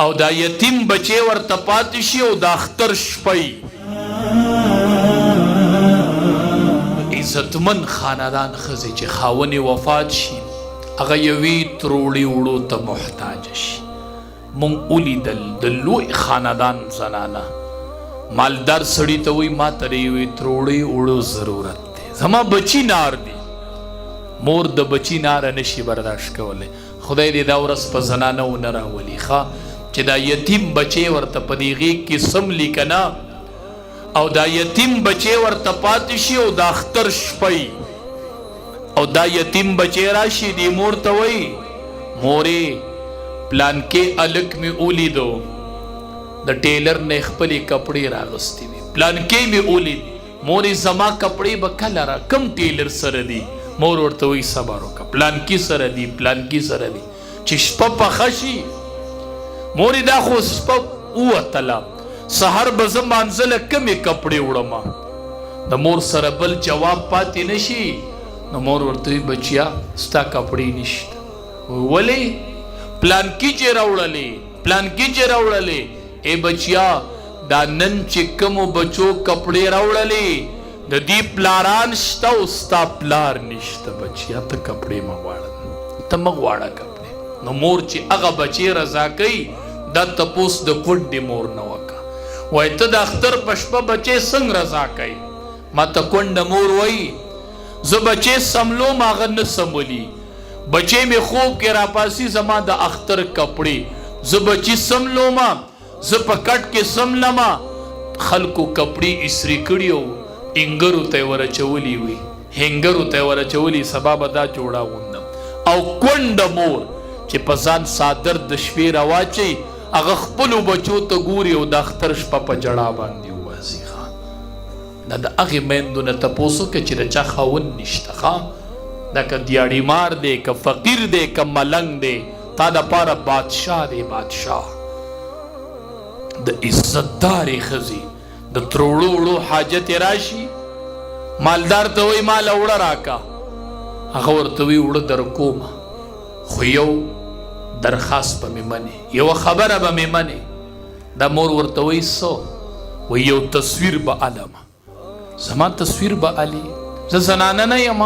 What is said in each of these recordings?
او دا یتیم بچی ورته پاتې شي او د اختر شپی عزتمن خاندان ښځې چې خاونې وفات شي هغه یوې تروړې وړو ته محتاج شي. مونږ ولیدل د لوی خاندان زنانه مالدار سړي ته وایي ما ته د یوې تروړې وړو ضرورت دی، زما بچي نار دی. مور د بچي ناره نشي برداشت کولی. خدای دې دا ورځ په زنانه ونه راولي ښه چې دا یتیم بچی ورته په دې غېږ کې څملي که نه او دا یتیم بچی ورته پاتې شي او د اختر شپی او دا یتیم بچی راشي دې مور ته وایي مورې پلانکې هلک مې ولیدو د ټیلر نه خپلې کپړې راغوستې وي، پلانکې مې ولید. مورې زما کپړې به کله را کم ټیلر سره دي؟ مور ورته وایي صبر وکړه پلانکي سره دي پلانکي سره دي. چې شپه پخه شي مورې دا خو شپه ووتله سهار به زه مانځله کمې کپړې وړمه. د مور سره بل جواب پاتې نه شي نو مور ورته وایي بچیا ستا کپړې نشته. ولې؟ پلانکي چې راوړلې پلانکي چې راوړلې. ای بچیا دا نن چې کومو بچو کپړې راوړلې د دې پلاران شته او ستا پلار نشته. بچیا ته کپړې مه غواړه، ته مه غواړه کپړې. نو مور چې هغه بچې رضا کوي دا تپوس د کونډې مور نه وکړه. وایي ته د اختر په شپه بچې څنګه رضا کوي؟ ما ته کونډه مور وایي زه بچې سملوم هغه نه سمولي، بچې مې خوب کې راپاسي زما د اختر کپړې، زه بچې سملومه زه په کټ کې سملمه. خلکو کپړې اسري کړي او انګرو ته یې ورچولي وي، هنګرو ته یې ورچولي سبا به دا جوړه غوندم. او کونډه مور چې په ځان څادر د شپې راواچوي هغه خپلو بچو ته ګوري او د اختر شپه په جړا باندې ووځي. دا د هغې میندو نه تپوس وکړه چې د چا خاوند نشته ښه دا که دیاړي مار دی که فقیر دی که ملنګ دی تا دپاره بادشاه دی بادشاه. د عزتدارې ښځې د تروړو وړو حاجت یې راشي مالدار ته وایي ماله وړه راکه، هغه ورته وایي وړه در کومه خو یو درخواست به مې منې، یوه خبره به مې منې. دا مور ورته وایي څه؟ وایي یو تصویر به علمه. زما تصویر به علي؟ زه زنانه نه یم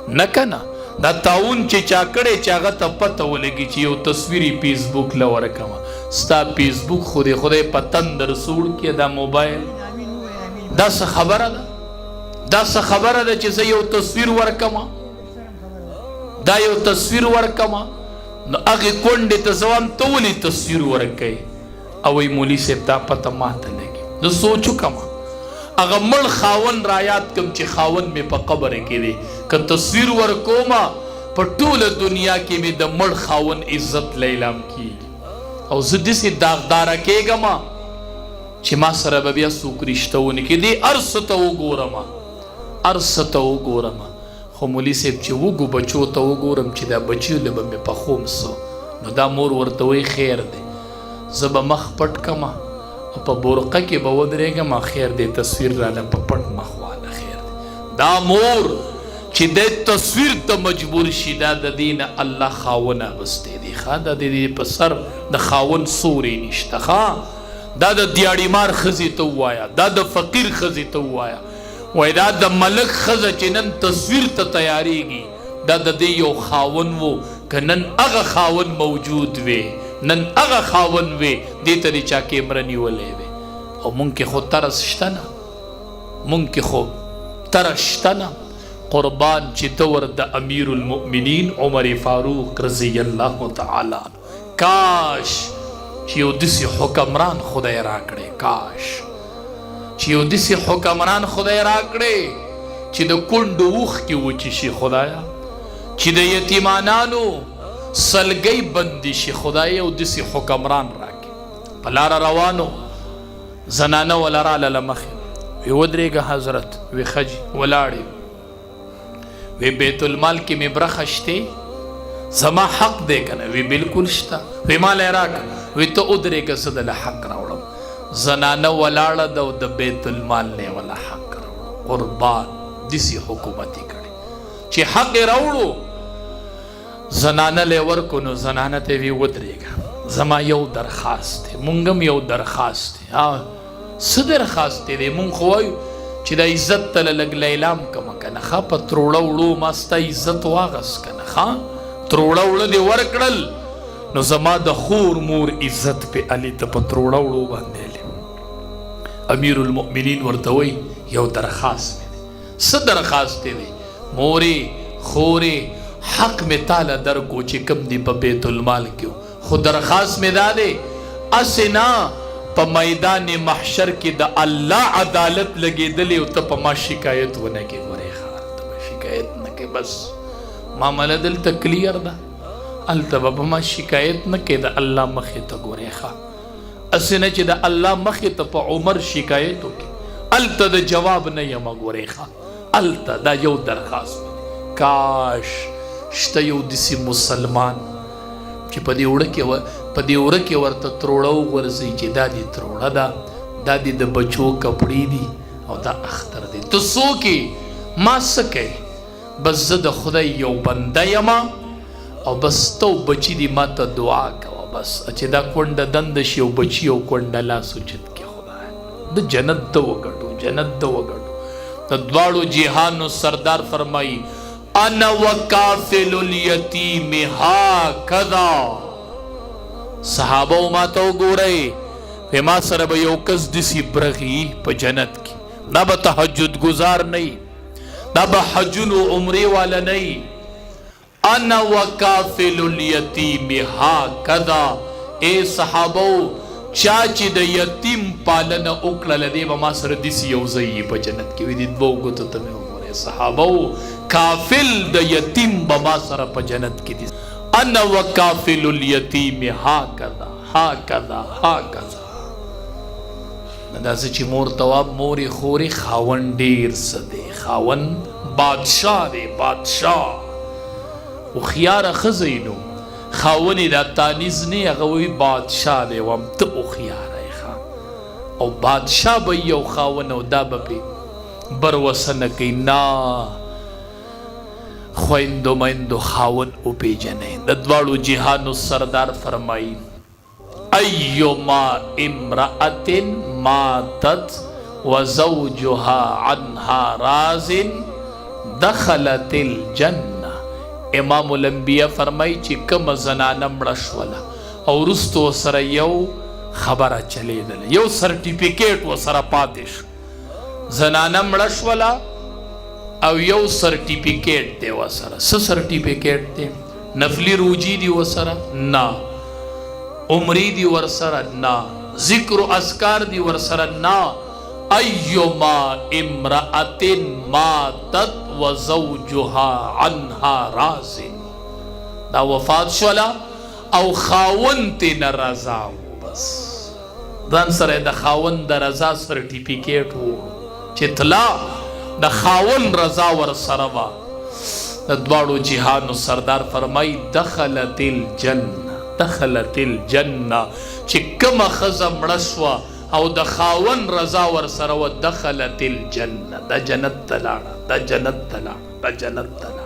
نه که نه. دا تعاون چې چا کړی چې هغه ته پته ولګي چې یو تصویر یې فیسبوک له ورکوه. ستا فیسبوک خو د خدای په تندر سوړ کې دا موبایل دا څه خبره ده؟ دا څه خبره ده چې زه یو تصویر ورکوه؟ دا یو تصویر ورکوه نو هغې کونډې ته زه وایم ته ولې تصویر ورکوې؟ او وایي مولي صاحب دا پته ماته لګي. زه سوچ وکړم هغه مړ خاوند را یاد کړم چې خاوند مې په قبر کې دی، که تصویر ورکومه په ټوله دنیا کې مې د مړ خاوند عزت لیلام کېږي. او زه داسې داغداره کېږم چې ما سره به بیا څوک رشته ونه کړي. دې هر څه ته وګورم هر څه ته وګورم خو مولي صاحب چې وږو بچو ته وګورم چې دا بچیو له به مې پخوم څه نو دا مور ورته وایي خیر دی زه به مخ پټ کړم او په بورقه کې به ودرېږم خیر دی تصویر راله په پټ مخ واله خیر دی. دا مور چې د تصویر ته مجبور شي دا د دې نه الله خاون اغوستی دی ښه دا د دې په سر د خاون سوری نشته ښه. دا د دیاړي مار ښځې ته ووایه، دا د فقیر ښځې ته ووایه، وایي دا د ملک ښځه چې نن تصویر ته تیاریږي دا د دې یو خاون و که نن هغه خاون موجود وی نن هغه خاون وی دې ته دې چا کیمره نیولی وی. او مونږ کې خو ترس شته نه، مونږ کې خو ترس شته نه. قربان چې ته ور د امیر المؤمنین عمر فاروق رضی الله تعالی کاش چې یو داسې حکمران خدای راکړی، کاش چې یو داسې حکمران خدای راکړی چې د کونډو اوښ کې وچې شي خدایا، چې د یتیمانانو سلګۍ بندې شي خدای. یو داسې حکمران راکړي. په لاره روانو زنانه وله راله له مخې وی ودرېږه حضرت وی ښځې ولاړې وی بیت المال کې مې برخه شتې زما حق دی که نه؟ وی بلکل شته. وی مال یې راکړه. وی ته ودرېږه زه دله حق راوړم. زنانه ولاړه ده او د بیت المال نه یې وله حق راوړو. قربان داسې حکومت یې کړی چې حق یې راوړو زنانه له ورکو نو زنانه ته وی ودرېږه زما یو درخواست دی، مونږ هم یو درخواست دی. څه درخواست دی؟ مونږ خو وایو چې د عزت ته لږ لیلام کمه که نه ښه، په تروړه وړو ما ستا عزت واغست که نه ښه، تروړه وړه دې ورکړل نو زما د خور مور عزت پې علي ته په تروړه وړو باندې علي. امیر المؤمنین ورته وایي یو درخواست مې دی. څه درخواست دی؟ مورې خورې حق مې تاله درکو چې کم دی په بیت المال کې، خو درخواست مې دا دی اسې نه په میدان محشر کې د الله عدالت لګېدلې او ته په ما شکایت ونه کې. ګورې ښه ته به شکایت نه کې، بس معامله دلته کلیر ده، هلته به په ما شکایت نه کې، د الله مخې ته ګورې ښه، اسې نه چې د الله مخې ته په عمر شکایت وکړي، هلته د جواب نه یم. ګورې ښه هلته دا یو درخواست دی. کاش شته یو داسې مسلمان چې په دې وړه کې ورته تروړه وغورځوي چې دا دې تروړه ده، دا دې د بچو کپړې دي او دا اختر دی. ته څوک یې؟ ما څه کوې؟ بس زه د خدای یو بنده یم او بس ته بچي دي ما ته دعا کوه، بس چې دا کونډه دنده شي او بچي او کونډه لاس اوچت کړي، خدای د جنت ته وګټو، جنت ته وګټو. د دواړو جهانو سردار فرمایي انا وکافل الیتیم هاکذا. صحابه ما ته وګورئ، ما سره به یو کس داسې برغي په جنت کې، دا به تهجد گزار نه، دا به حجونو عمرې والا نه. انا وکافل الیتیم هاکذا. اے صحابو چا چې د یتیم پالنه وکړله دی به ما سره داسې یو ځای په جنت کې وي. دې دوو ګوتو ته مې وګورئ صحابو، کافل د یتیم به ما سره په جنت کې دي. انا وکافل الیتیم هاکذا هاکذا هاکذا. داسې چې مور تواب مورې خورې خاوند ډېر څه دی، خاوند بادشاه دی، بادشاه هوښیاره ښځه یې نو خاوند یې دا تانیز نه، هغه وایي بادشاه دی وم ته هوښیاره یې ښه، او بادشاه به یو خاوند او دا به پې بروسه نه کوي. نه خویندو میندو خاون وپیژنئ. د دواړو جهانو سردار فرمایي ایما امرأة ماتت وزوجها عنها راز دخلت الجنه. امام الانبیاء فرمایي چې کومه زنانه مړه شوله او وروسته ورسره یو خبره چلیدله، یو سرټیفیکیټ ورسره پاتې شو. زنانه مړه شوله او یو سرټیفیکیټ دی ورسره. څه سرټیفیکیټ دی؟ نفلي روجي دي ورسره؟ نه. عمرې دي ورسره؟ نه. ذکر و اذکار دي ورسره؟ نه. ایما امرأة ماتت وزوجها عنها راز. دا وفات شوله او خاوند ترې نه رضا و، بس ځان سره د خاوند د رضا سرټیفیکیټ و چې طلا د خاوند رضا ورسره وه. د دواړو جهانو سردار فرمایي دخلت الجنه دخلت الجنه. چې کومه ښځه مړه شوه او د خاوند رضا ورسره وه دخلت الجنه، دا جنت ته لاړه، دا جنت ته لاړه، دا جنت ته لاړه.